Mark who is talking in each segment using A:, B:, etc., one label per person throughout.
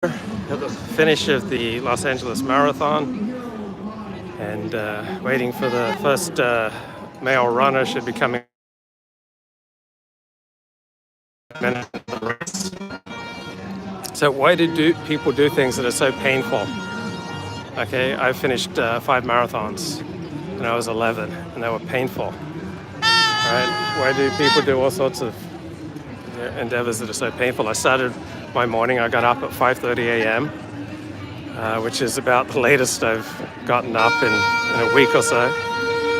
A: at the finish of the Los Angeles Marathon and waiting for the first male runner should be coming minute of the race. So why do people do things that are so painful? Okay, I finished 5 marathons when I was 11 and they were painful. Right? Why do people do all sorts of endeavors that are so painful? I started my morning, I got up at 5:30 a.m., which is about the latest I've gotten up in a week or so.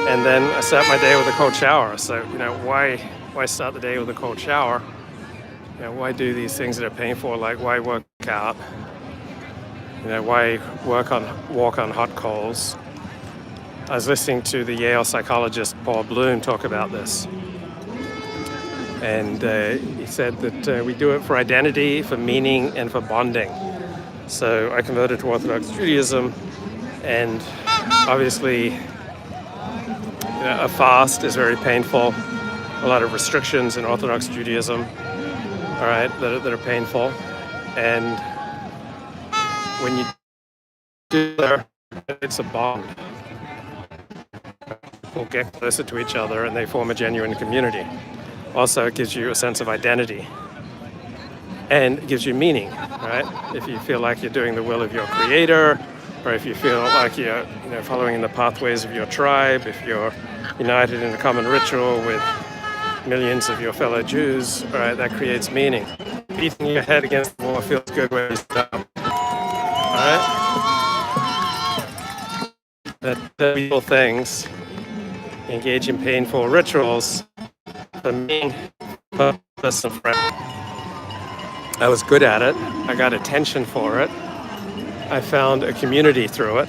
A: And then I start my day with a cold shower. So, why start the day with a cold shower? Why do these things that are painful? Like, why work out? Why walk on hot coals? I was listening to the Yale psychologist Paul Bloom talk about this. And he said that we do it for identity, for meaning, and for bonding. So I converted to Orthodox Judaism, and obviously a fast is very painful. A lot of restrictions in Orthodox Judaism, all right, that are painful. And when you do that, it's a bond. People get closer to each other and they form a genuine community. Also, it gives you a sense of identity and it gives you meaning, right? If you feel like you're doing the will of your creator, or if you feel like you're following in the pathways of your tribe, if you're united in a common ritual with millions of your fellow Jews, right, that creates meaning. Beating your head against the wall feels good when you stop. All right? That people things, engage in painful rituals, for meaning, purpose, and friend. I was good at it. I got attention for it. I found a community through it.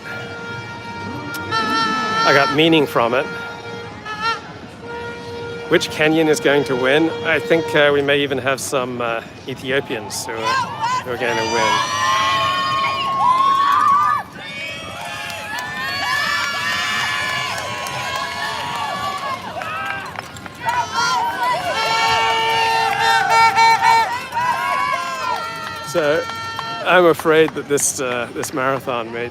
A: I got meaning from it. Which Kenyan is going to win? I think we may even have some Ethiopians who are going to win. So I'm afraid that this marathon may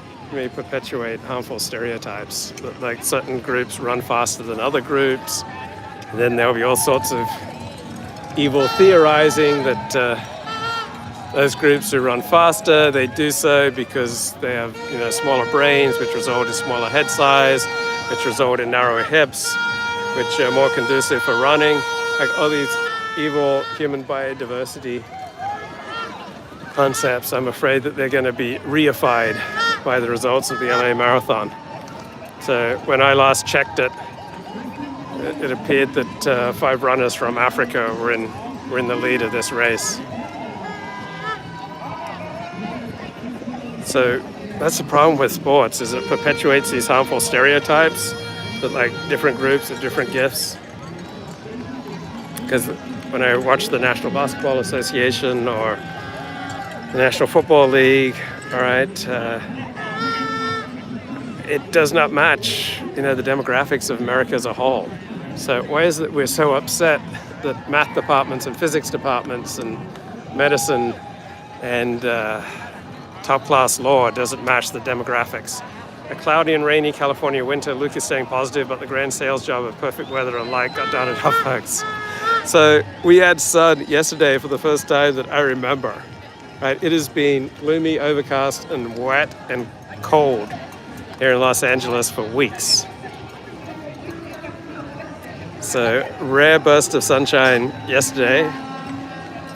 A: perpetuate harmful stereotypes, that like certain groups run faster than other groups. And then there'll be all sorts of evil theorizing that those groups who run faster, they do so because they have smaller brains, which result in smaller head size, which result in narrower hips, which are more conducive for running. Like all these evil human biodiversity concepts, I'm afraid that they're going to be reified by the results of the LA Marathon. So when I last checked it, it appeared that 5 runners from Africa were in the lead of this race. So that's the problem with sports, is it perpetuates these harmful stereotypes that like different groups have different gifts. Because when I watch the National Basketball Association or the National Football League, all right, it does not match, the demographics of America as a whole. So why is it we're so upset that math departments and physics departments and medicine and top-class law doesn't match the demographics? A cloudy and rainy California winter, Luke is staying positive, but the grand sales job of perfect weather and light got done enough, folks. So we had sun yesterday for the first time that I remember. Right, it has been gloomy, overcast, and wet and cold here in Los Angeles for weeks. So, rare burst of sunshine yesterday,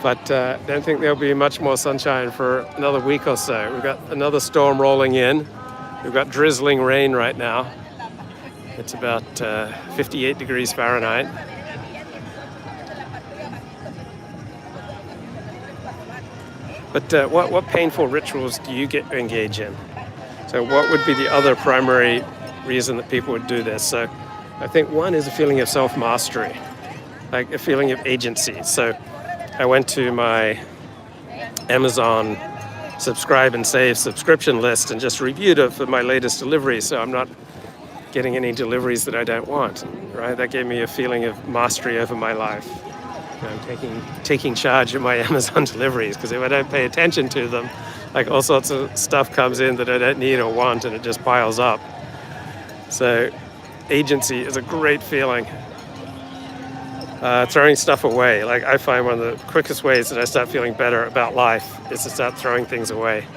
A: but don't think there'll be much more sunshine for another week or so. We've got another storm rolling in. We've got drizzling rain right now. It's about 58 degrees Fahrenheit. But what painful rituals do you engage in? So what would be the other primary reason that people would do this? So I think one is a feeling of self-mastery, like a feeling of agency. So I went to my Amazon subscribe and save subscription list and just reviewed it for my latest delivery, so I'm not getting any deliveries that I don't want, right? That gave me a feeling of mastery over my life. I'm taking charge of my Amazon deliveries, because if I don't pay attention to them, Like all sorts of stuff comes in that I don't need or want, and it just piles up. So agency is a great feeling. Throwing stuff away. Like I find one of the quickest ways that I start feeling better about life is to start throwing things away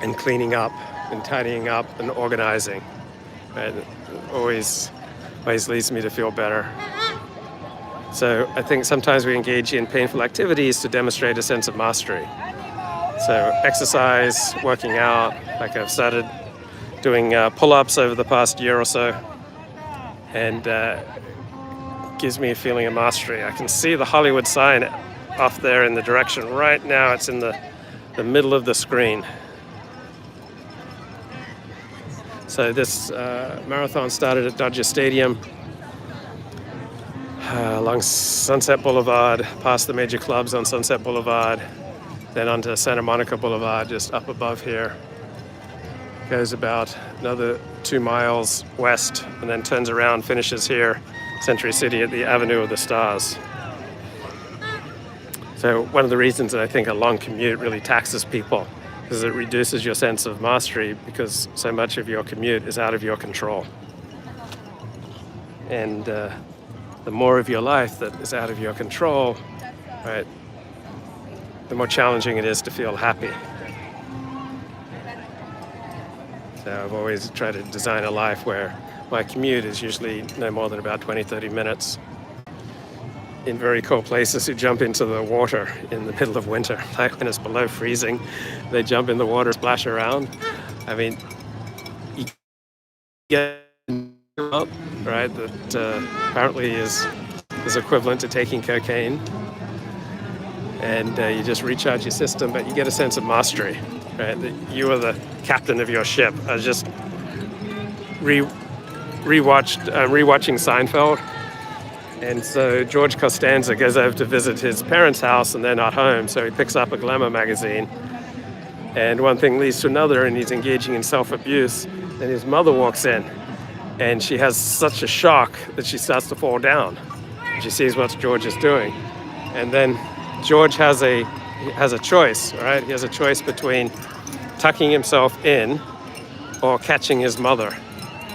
A: and cleaning up and tidying up and organizing. Right? It always leads me to feel better. So I think sometimes we engage in painful activities to demonstrate a sense of mastery. So exercise, working out, like I've started doing pull-ups over the past year or so, and gives me a feeling of mastery. I can see the Hollywood sign off there in the direction. Right now it's in the middle of the screen. So this marathon started at Dodger Stadium, along Sunset Boulevard, past the major clubs on Sunset Boulevard, then onto Santa Monica Boulevard, just up above here. Goes about another 2 miles west, and then turns around, finishes here, Century City at the Avenue of the Stars. So one of the reasons that I think a long commute really taxes people is it reduces your sense of mastery, because so much of your commute is out of your control. And the more of your life that is out of your control, right, the more challenging it is to feel happy. So I've always tried to design a life where my commute is usually no more than about 20-30 minutes. In very cold places, you jump into the water in the middle of winter, like when it's below freezing, they jump in the water, splash around. I mean, you get up, right, that apparently is equivalent to taking cocaine, and you just recharge your system, but you get a sense of mastery, right, that you are the captain of your ship. I was just rewatching Seinfeld. And so George Costanza goes over to visit his parents' house, and they're not home, so he picks up a Glamour magazine. And one thing leads to another, and he's engaging in self-abuse. And his mother walks in, and she has such a shock that she starts to fall down. She sees what George is doing. And then George has a choice, right? He has a choice between tucking himself in or catching his mother.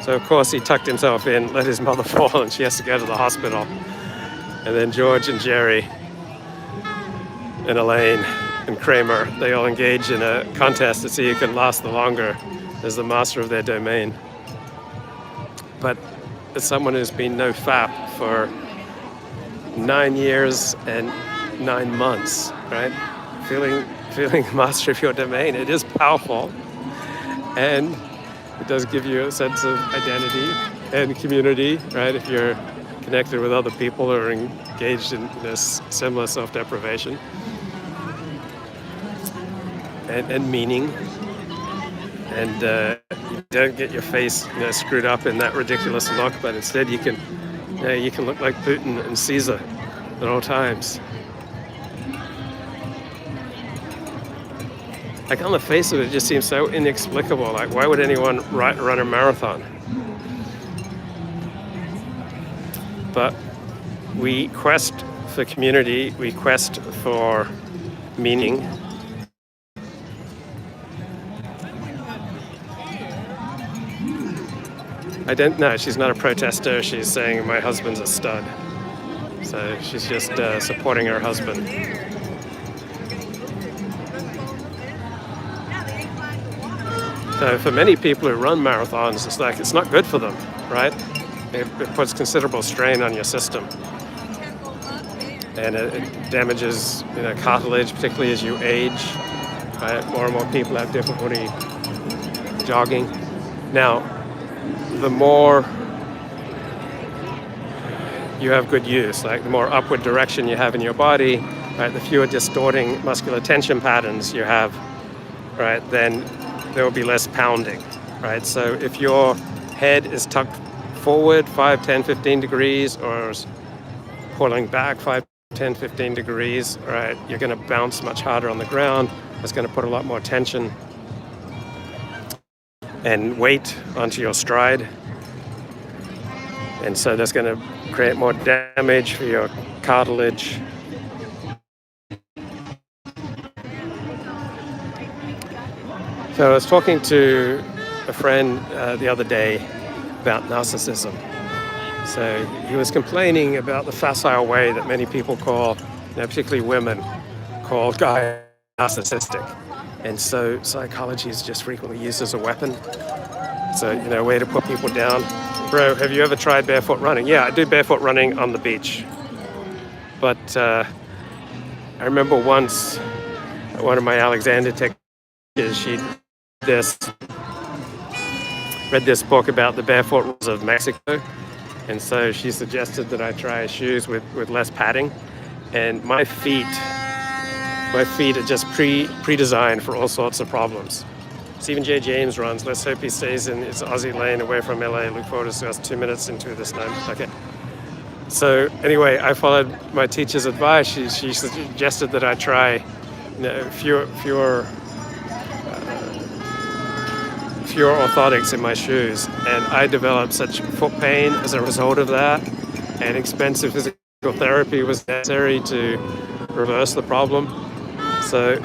A: So of course he tucked himself in, let his mother fall, and she has to go to the hospital. And then George and Jerry and Elaine and Kramer, they all engage in a contest to see who can last the longer as the master of their domain. But as someone who's been no fap for 9 years and 9 months, right? Feeling the master of your domain, it is powerful. And it does give you a sense of identity and community, right? If you're connected with other people who are engaged in this similar self-deprivation and meaning, and you don't get your face, screwed up in that ridiculous look, but instead you can look like Putin and Caesar at all times. Like on the face of it, it just seems so inexplicable. Like, why would anyone run a marathon? But we quest for community, we quest for meaning. I don't know, she's not a protester, she's saying my husband's a stud. So she's just supporting her husband. So for many people who run marathons, it's not good for them, right? It puts considerable strain on your system. And it damages cartilage, particularly as you age. Right? More and more people have difficulty jogging. Now, the more you have good use, like the more upward direction you have in your body, right, the fewer distorting muscular tension patterns you have, right, then there will be less pounding, right? So if your head is tucked forward 5, 10, 15 degrees or is pulling back 5, 10, 15 degrees, right, you're going to bounce much harder on the ground. It's going to put a lot more tension and weight onto your stride. And so that's going to create more damage for your cartilage. So I was talking to a friend the other day about narcissism. So he was complaining about the facile way that many people call, particularly women, call guys narcissistic. And so psychology is just frequently used as a weapon. So, a way to put people down. Bro, have you ever tried barefoot running? Yeah, I do barefoot running on the beach. But I remember once, one of my Alexander techniques, she read this book about the barefoot rules of Mexico. And so she suggested that I try shoes with less padding. And my feet are just pre-designed for all sorts of problems. Stephen J. James runs. Let's hope he stays in his Aussie lane away from LA. Look forward to us 2 minutes into this time. Okay. So anyway, I followed my teacher's advice. She suggested that I try fewer orthotics in my shoes. And I developed such foot pain as a result of that. And expensive physical therapy was necessary to reverse the problem. So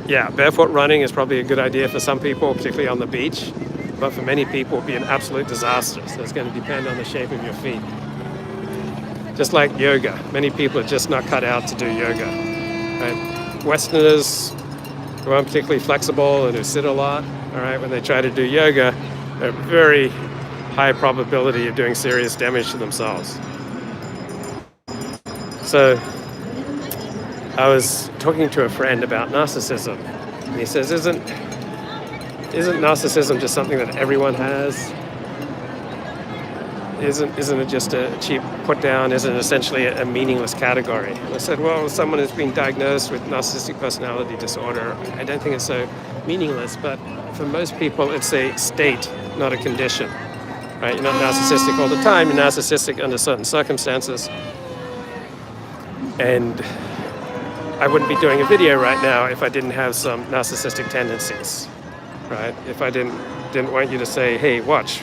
A: yeah, barefoot running is probably a good idea for some people, particularly on the beach, but for many people it would be an absolute disaster. So it's going to depend on the shape of your feet. Just like yoga, many people are just not cut out to do yoga. Right? Westerners who aren't particularly flexible and who sit a lot, all right, when they try to do yoga, they're very high probability of doing serious damage to themselves. So I was talking to a friend about narcissism, and he says, isn't narcissism just something that everyone has? Isn't it just a cheap put down? Isn't it essentially a meaningless category? And I said, well, someone who's been diagnosed with narcissistic personality disorder, I don't think it's so meaningless, but for most people it's a state, not a condition. Right? You're not narcissistic all the time, you're narcissistic under certain circumstances. And I wouldn't be doing a video right now if I didn't have some narcissistic tendencies, right? If I didn't want you to say, hey, watch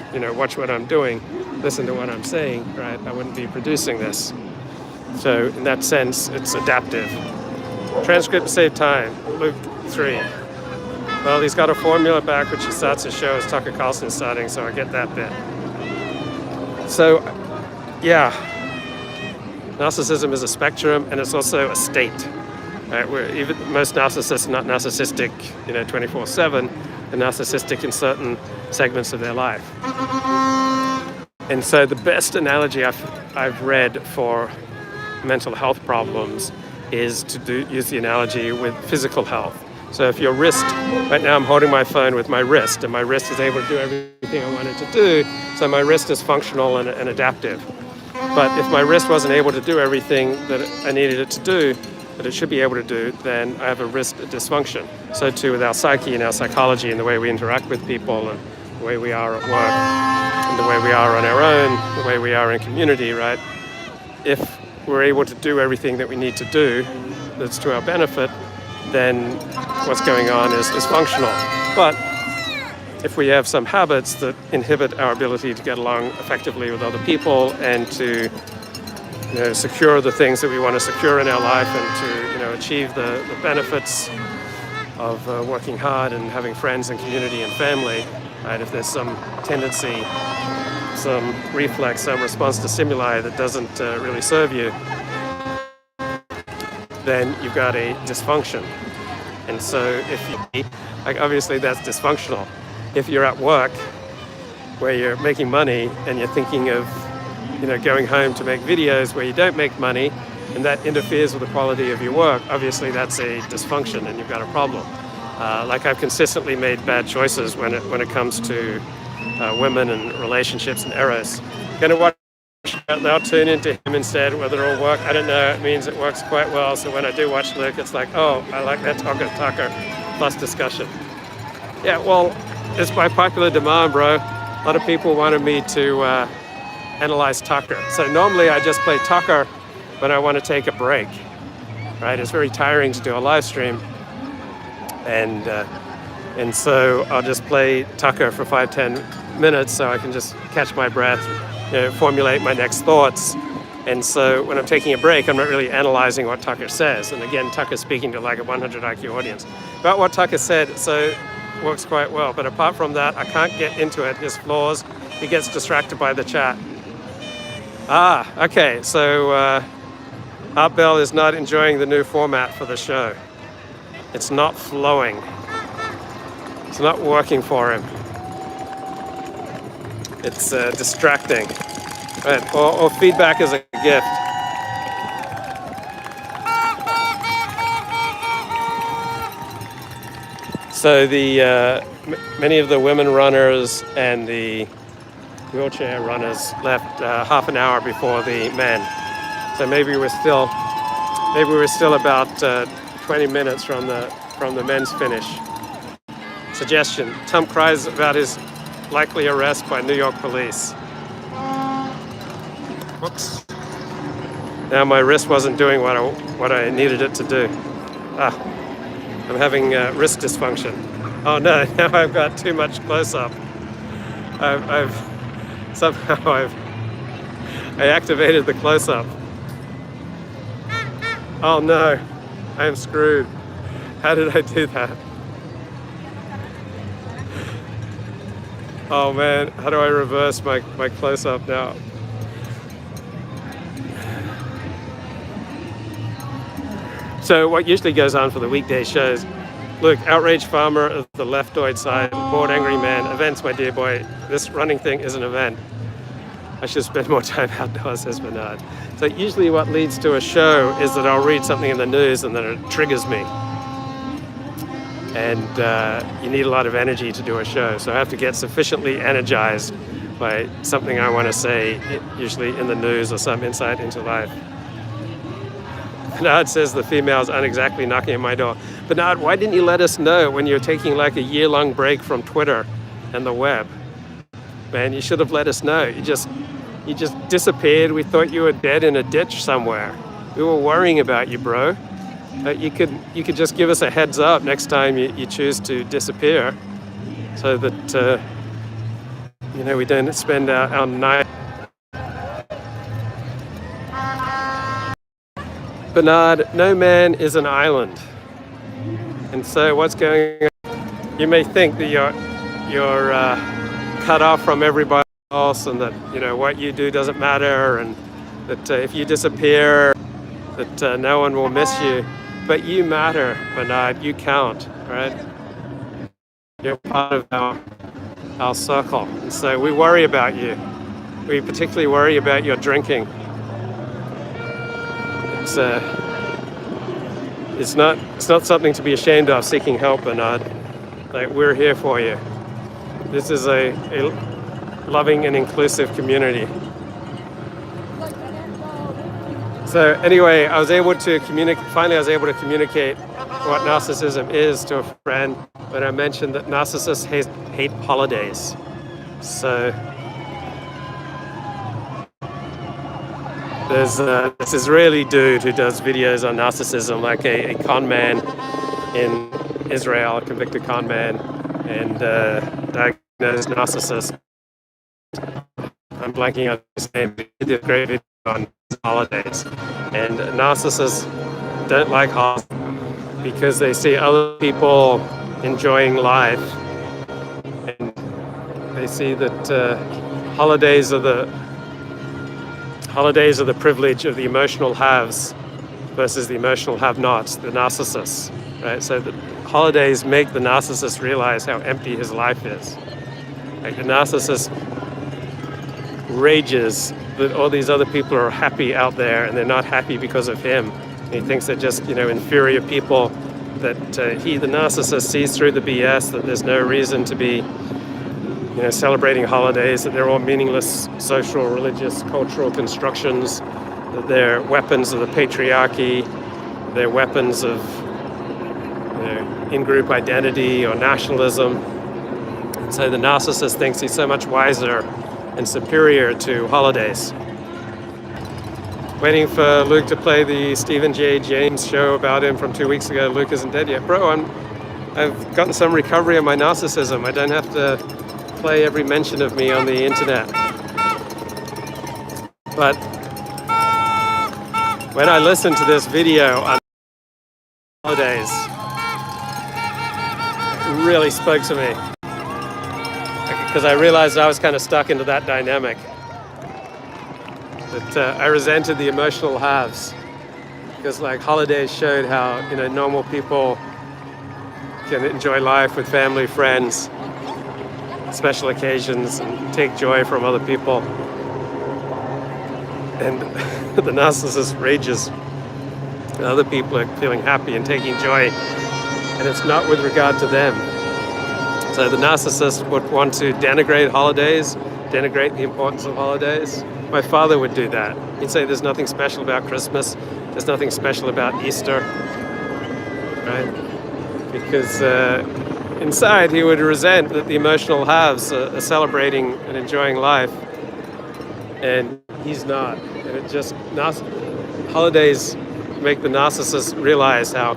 A: what I'm doing, listen to what I'm saying, right? I wouldn't be producing this. So in that sense, it's adaptive. Transcript save time, Luke 3. Well, he's got a formula back which he starts to show as Tucker Carlson starting, so I get that bit. So, yeah, narcissism is a spectrum and it's also a state. Right, where even most narcissists are not narcissistic, 24/7, they're narcissistic in certain segments of their life. And so the best analogy I've read for mental health problems is to use the analogy with physical health. So if your wrist, right now I'm holding my phone with my wrist, and my wrist is able to do everything I want it to do, so my wrist is functional and adaptive. But if my wrist wasn't able to do everything that I needed it to do, that it should be able to do, then I have a wrist dysfunction. So too with our psyche and our psychology and the way we interact with people and the way we are at work and the way we are on our own, the way we are in community, right? If we're able to do everything that we need to do that's to our benefit, then what's going on is dysfunctional. But if we have some habits that inhibit our ability to get along effectively with other people and to secure the things that we want to secure in our life and to achieve the benefits of working hard and having friends and community and family, right? If there's some tendency, some reflex, some response to stimuli that doesn't really serve you, then you've got a dysfunction. And so obviously that's dysfunctional. If you're at work where you're making money and you're thinking of going home to make videos where you don't make money and that interferes with the quality of your work, obviously that's a dysfunction and you've got a problem. Like I've consistently made bad choices when it comes to women and relationships and eros. Going to watch, they'll tune into him instead, whether it'll work, I don't know. It means it works quite well. So when I do watch Luke, it's like, oh, I like that Tucker plus discussion. Yeah, well, it's by popular demand, bro. A lot of people wanted me to analyze Tucker. So normally I just play Tucker when I want to take a break, right? It's very tiring to do a live stream. And so I'll just play Tucker for 5-10 minutes so I can just catch my breath, formulate my next thoughts. And so when I'm taking a break, I'm not really analyzing what Tucker says. And again, Tucker's speaking to like a 100 IQ audience. About what Tucker said, so works quite well. But apart from that, I can't get into it. His flaws, he gets distracted by the chat. Okay, so Art Bell is not enjoying the new format for the show. It's not flowing. It's not working for him. It's distracting. Right. Or feedback is a gift. So the many of the women runners and the wheelchair runners left half an hour before the men. So maybe we're still about 20 minutes from the men's finish. Suggestion: Tom cries about his likely arrest by New York police. Whoops. Now my wrist wasn't doing what I needed it to do. I'm having wrist dysfunction. Oh no, now I've got too much close-up. I activated the close-up. Oh no, I am screwed. How did I do that? Oh man, how do I reverse my close-up now? So what usually goes on for the weekday shows, look, outraged farmer of the leftoid side, bored angry man, events, my dear boy. This running thing is an event. I should spend more time outdoors, says Bernard. So usually what leads to a show is that I'll read something in the news and then it triggers me. And you need a lot of energy to do a show. So I have to get sufficiently energized by something I want to say, usually in the news or some insight into life. Bernard says the females aren't exactly knocking at my door. Bernard, why didn't you let us know when you're taking like a year-long break from Twitter and the web? Man, you should have let us know. You just disappeared. We thought you were dead in a ditch somewhere. We were worrying about you, bro. You could just give us a heads up next time you choose to disappear, so that we don't spend our night. Bernard, no man is an island, and so what's going on? You may think that you're cut off from everybody else, and that what you do doesn't matter, and that if you disappear, that no one will miss you. But you matter, Bernard. You count, right? You're part of our circle, and so we worry about you. We particularly worry about your drinking. It's not something to be ashamed of, seeking help, Bernard. Like, we're here for you. This is a loving and inclusive community. So anyway, I was able to communicate what narcissism is to a friend when I mentioned that narcissists hate holidays. So there's this Israeli dude who does videos on narcissism, like a con man in Israel, a convicted con man, and diagnosed narcissist. I'm blanking on his name. He did a great video on holidays. And narcissists don't like holidays because they see other people enjoying life, and they see that holidays are the privilege of the emotional haves versus the emotional have-nots, the narcissists, right? So the holidays make the narcissist realize how empty his life is. Like, the narcissist rages that all these other people are happy out there, and they're not happy because of him. And he thinks they're just, inferior people, that he, the narcissist, sees through the BS, that there's no reason to be celebrating holidays, that they're all meaningless social, religious, cultural constructions, that they're weapons of the patriarchy, they're weapons of in-group identity or nationalism. And so the narcissist thinks he's so much wiser and superior to holidays. Waiting for Luke to play the Stephen J. James show about him from 2 weeks ago. Luke isn't dead yet. Bro, I've gotten some recovery of my narcissism. I don't have to play every mention of me on the internet. But when I listen to this video on holidays, really spoke to me, because I realized I was kind of stuck into that dynamic. That I resented the emotional halves, because like holidays showed how, you know, normal people can enjoy life with family, friends, special occasions, and take joy from other people. And the narcissist rages. Other people are feeling happy and taking joy, and it's not with regard to them. So the narcissist would want to denigrate holidays, denigrate the importance of holidays. My father would do that. He'd say there's nothing special about Christmas, there's nothing special about Easter, right? Because inside he would resent that the emotional halves are celebrating and enjoying life, and he's not. And it just, holidays make the narcissist realize how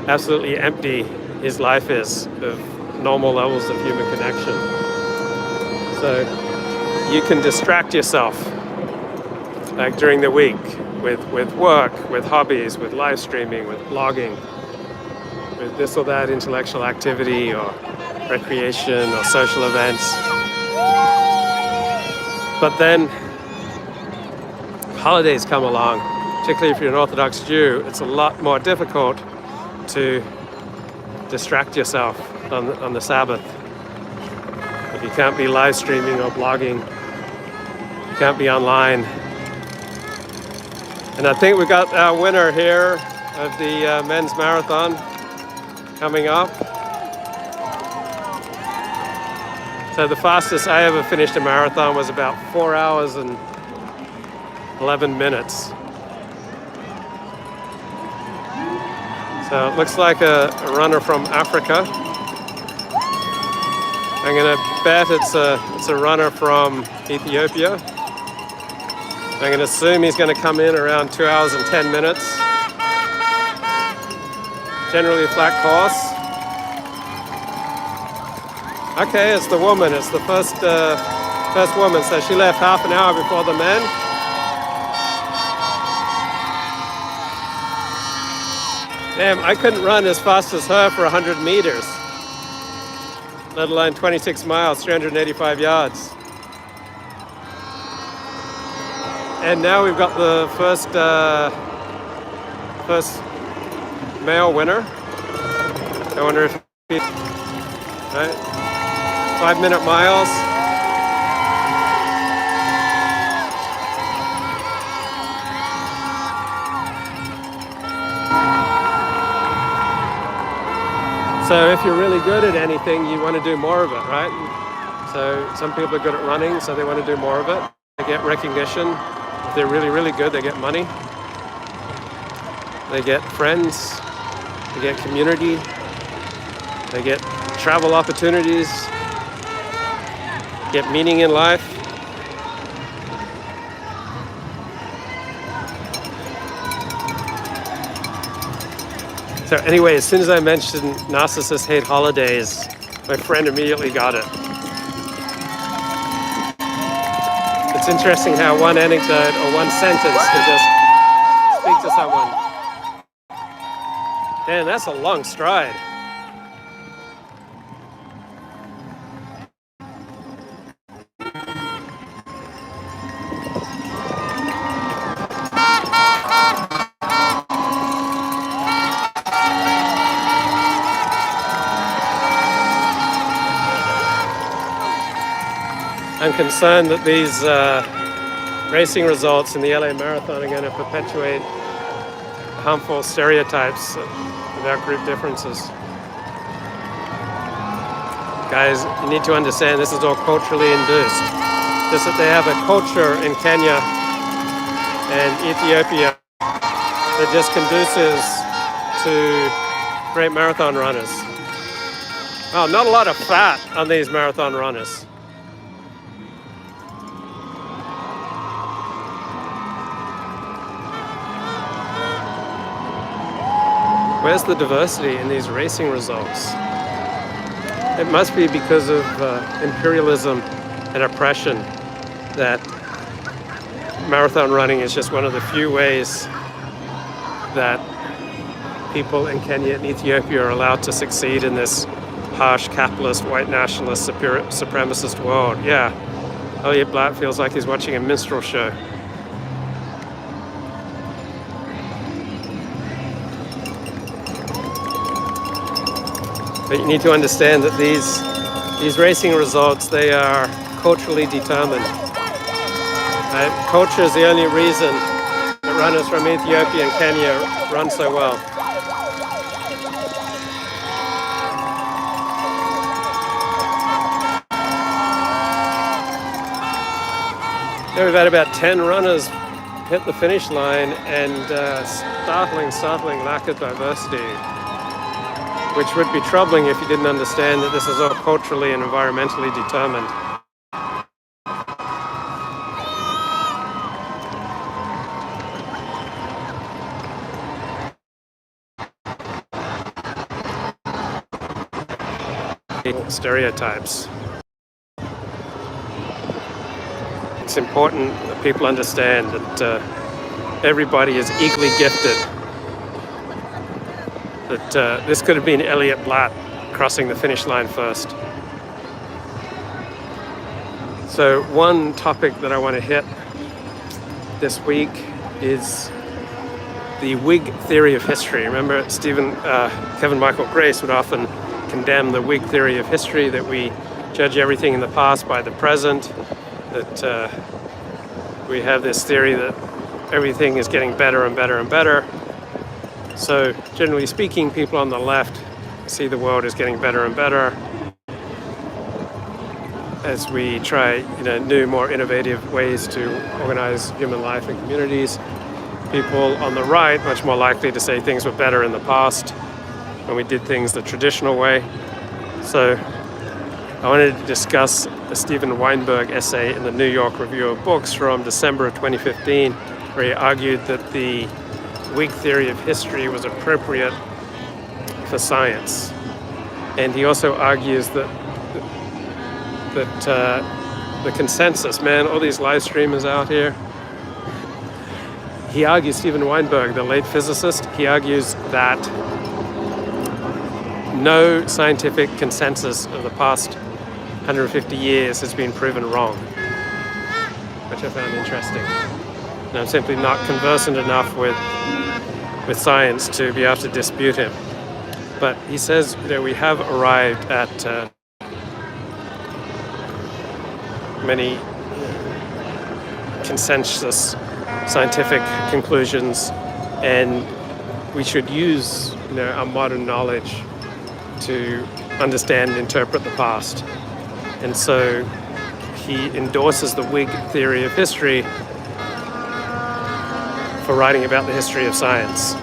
A: absolutely empty his life is of normal levels of human connection. So you can distract yourself, like during the week, with work, with hobbies, with live streaming, with blogging, with this or that intellectual activity or recreation or social events. But then holidays come along, particularly if you're an Orthodox Jew. It's a lot more difficult to distract yourself on the Sabbath. If you can't be live streaming or blogging, you can't be online. And I think we got our winner here of the men's marathon coming up. So the fastest I ever finished a marathon was about 4 hours and 11 minutes. So it looks like a runner from Africa. I'm gonna bet it's a runner from Ethiopia. I'm gonna assume he's gonna come in around 2 hours and 10 minutes. Generally a flat course. Okay, it's the woman. It's the first woman. So she left half an hour before the men. Damn, I couldn't run as fast as her for 100 meters, let alone 26 miles, 385 yards. And now we've got the first male winner. I wonder if he, right? 5-minute miles. So if you're really good at anything, you want to do more of it, right? So some people are good at running, so they want to do more of it. They get recognition. If they're really, really good, they get money. They get friends. They get community. They get travel opportunities. Get meaning in life. So anyway, as soon as I mentioned narcissists hate holidays, my friend immediately got it. It's interesting how one anecdote or one sentence can just speak to someone. Man, that's a long stride. I'm concerned that these racing results in the LA Marathon are going to perpetuate harmful stereotypes about group differences. Guys, you need to understand this is all culturally induced. Just that they have a culture in Kenya and Ethiopia that just conduces to great marathon runners. Oh, not a lot of fat on these marathon runners. Where's the diversity in these racing results? It must be because of imperialism and oppression that marathon running is just one of the few ways that people in Kenya and Ethiopia are allowed to succeed in this harsh capitalist, white nationalist, supremacist world. Yeah, Elliot Blatt feels like he's watching a minstrel show. But you need to understand that these racing results, they are culturally determined. Right? Culture is the only reason that runners from Ethiopia and Kenya run so well. There we've had about 10 runners hit the finish line, and startling lack of diversity, which would be troubling if you didn't understand that this is all culturally and environmentally determined. Stereotypes. It's important that people understand that everybody is equally gifted. That this could have been Elliot Blatt crossing the finish line first. So one topic that I want to hit this week is the Whig theory of history. Remember, Kevin Michael Grace would often condemn the Whig theory of history, that we judge everything in the past by the present, that we have this theory that everything is getting better and better and better. So generally speaking, people on the left see the world as getting better and better as we try, new, more innovative ways to organize human life and communities. People on the right, much more likely to say things were better in the past when we did things the traditional way. So I wanted to discuss a Steven Weinberg essay in the New York Review of Books from December of 2015, where he argued that the Whig theory of history was appropriate for science. And he also argues that the consensus, man, all these live streamers out here, he argues, Steven Weinberg, the late physicist, he argues that no scientific consensus of the past 150 years has been proven wrong, which I found interesting. And I'm simply not conversant enough with science to be able to dispute him. But he says, we have arrived at many consensus scientific conclusions, and we should use our modern knowledge to understand and interpret the past. And so he endorses the Whig theory of history for writing about the history of science.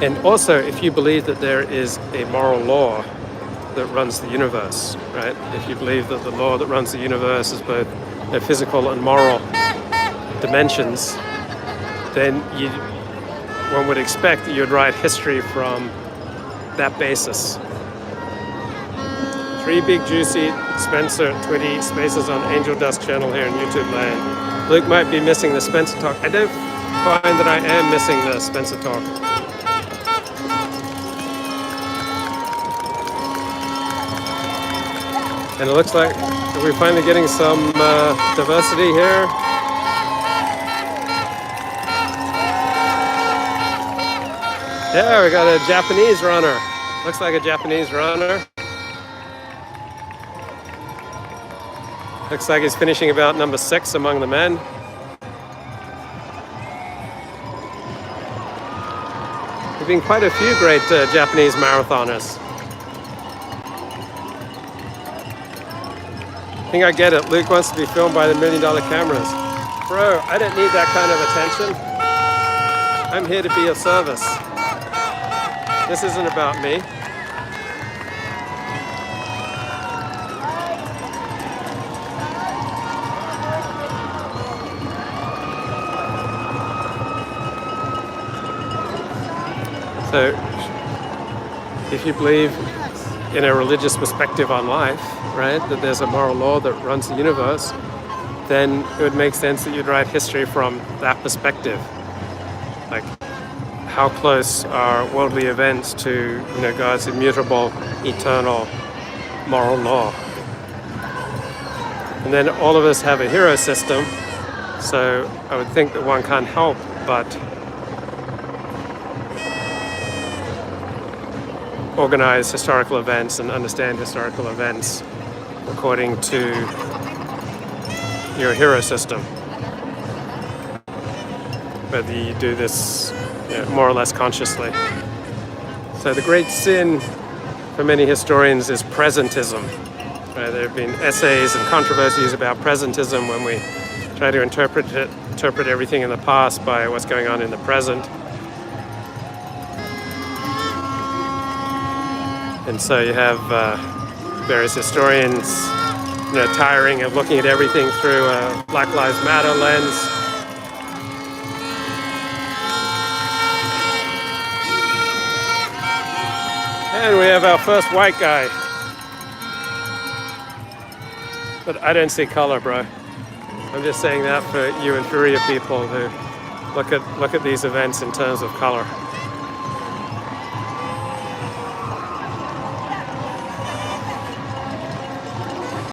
A: And also, if you believe that there is a moral law that runs the universe, right? If you believe that the law that runs the universe is both physical and moral dimensions, then one would expect that you'd write history from that basis. 3 big juicy Spencer 20 spaces on Angel Dust channel here in YouTube land. Luke might be missing the Spencer talk. I don't find that I am missing the Spencer talk. And it looks like we're finally getting some diversity here. Yeah, we got a Japanese runner. Looks like a Japanese runner. Looks like he's finishing about number 6 among the men. There have been quite a few great Japanese marathoners. I think I get it. Luke wants to be filmed by the $1 million cameras. Bro, I don't need that kind of attention. I'm here to be of service. This isn't about me. So, if you believe in a religious perspective on life, right, that there's a moral law that runs the universe, then it would make sense that you'd write history from that perspective. Like, how close are worldly events to God's immutable, eternal moral law. And then all of us have a hero system, so I would think that one can't help but organize historical events and understand historical events according to your hero system. Whether you do this more or less consciously. So the great sin for many historians is presentism. There have been essays and controversies about presentism when we try to interpret everything in the past by what's going on in the present. And so you have various historians tiring of looking at everything through a Black Lives Matter lens. And we have our first white guy. But I don't see color, bro. I'm just saying that for you inferior people who look at these events in terms of color.